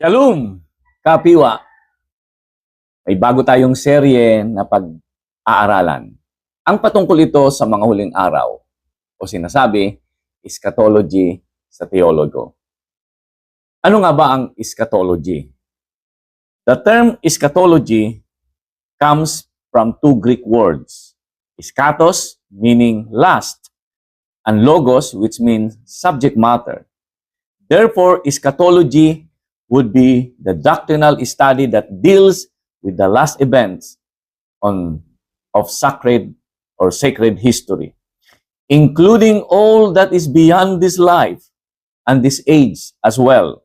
Shalom, kapiwa. May bago tayong serye na pag-aaralan. Ang patungkol ito sa mga huling araw o sinasabi, eschatology sa theologo. Ano nga ba ang eschatology? The term eschatology comes from two Greek words. Eschatos, meaning last, and logos, which means subject matter. Therefore, eschatology would be the doctrinal study that deals with the last events of sacred history, including all that is beyond this life and this age as well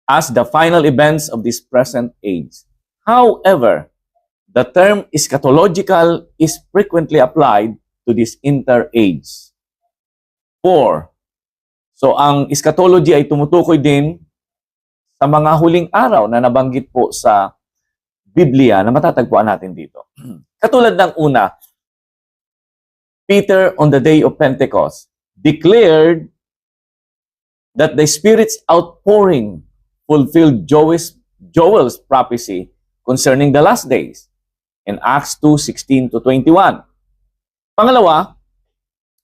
as the final events of this present age. However, the term eschatological is frequently applied to this inter-age. 4. So, ang eschatology ay tumutukoy din sa mga huling araw na nabanggit po sa Biblia na matatagpuan natin dito. Katulad ng una, Peter on the day of Pentecost declared that the Spirit's outpouring fulfilled Joel's prophecy concerning the last days in Acts 2:16-21. Pangalawa,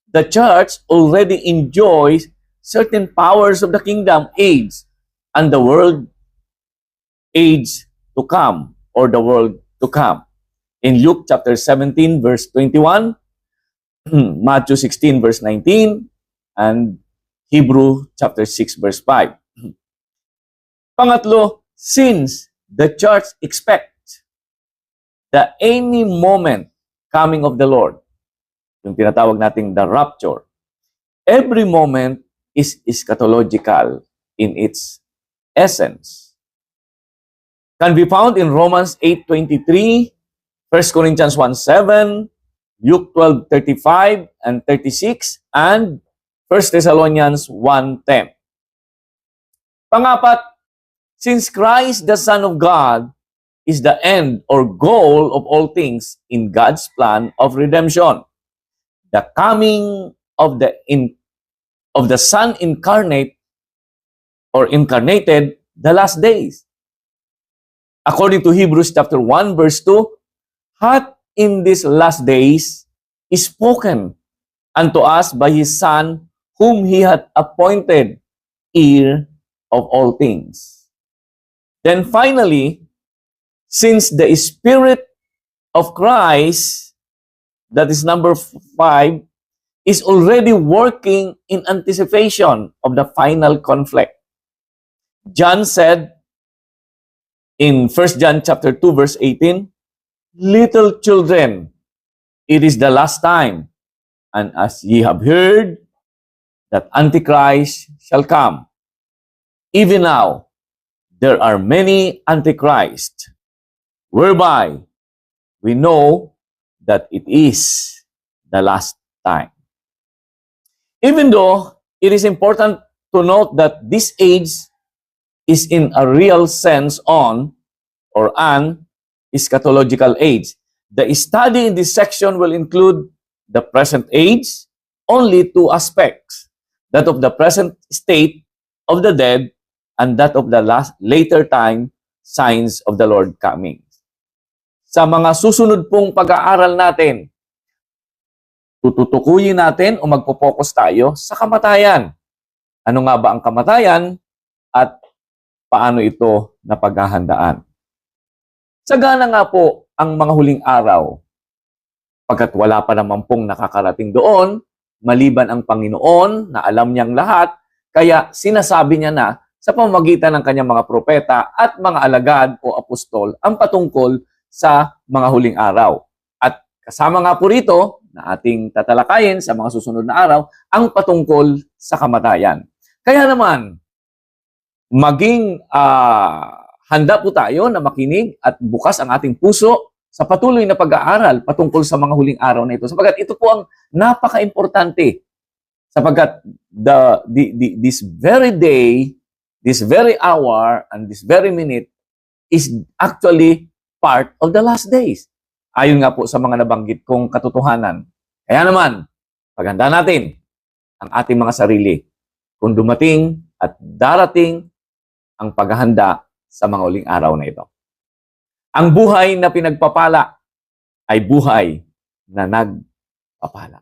the church already enjoys certain powers of the kingdom age and the world age to come, or the world to come. In Luke chapter 17, verse 21, Matthew 16, verse 19, and Hebrew chapter 6, verse 5. Pangatlo, since the church expects the any moment coming of the Lord, yung tinatawag nating the rapture, every moment is eschatological in its essence. Can be found in Romans 8:23, 1 Corinthians 1:7, Luke 12:35 and 36, and 1 Thessalonians 1:10. Pangapat, since Christ, the Son of God, is the end or goal of all things in God's plan of redemption, the coming of the Son incarnate or incarnated the last days. According to Hebrews chapter 1, verse 2, hath in these last days is spoken unto us by His Son, whom He hath appointed heir of all things. Then finally, since the Spirit of Christ, that is number 5, is already working in anticipation of the final conflict. John said in 1 John chapter 2, verse 18, little children, it is the last time, and as ye have heard that Antichrist shall come, even now there are many Antichrists, whereby we know that it is the last time. Even though it is important to note that this age is in a real sense an eschatological age, the study in this section will include the present age, only two aspects, that of the present state of the dead and that of the later time signs of the Lord coming. Sa mga susunod pong pag-aaral natin, tututukuyin natin o magpo-focus tayo sa kamatayan. Ano nga ba ang kamatayan at paano ito napaghahandaan? Sagana nga po ang mga huling araw, pagkat wala pa naman pong nakakarating doon, maliban ang Panginoon na alam niyang lahat, kaya sinasabi niya na sa pamamagitan ng kanyang mga propeta at mga alagad o apostol ang patungkol sa mga huling araw. At kasama nga po rito na ating tatalakayin sa mga susunod na araw ang patungkol sa kamatayan. Kaya naman, maging handa po tayo na makinig at bukas ang ating puso sa patuloy na pag-aaral patungkol sa mga huling araw na ito. Sapagkat ito po ang napaka-importante. Sapagkat this very day, this very hour, and this very minute is actually part of the last days. Ayon nga po sa mga nabanggit kong katotohanan. Kaya naman, paghanda natin ang ating mga sarili. Kung dumating at darating ang paghahanda sa mga uling araw na ito. Ang buhay na pinagpapala ay buhay na nagpapala.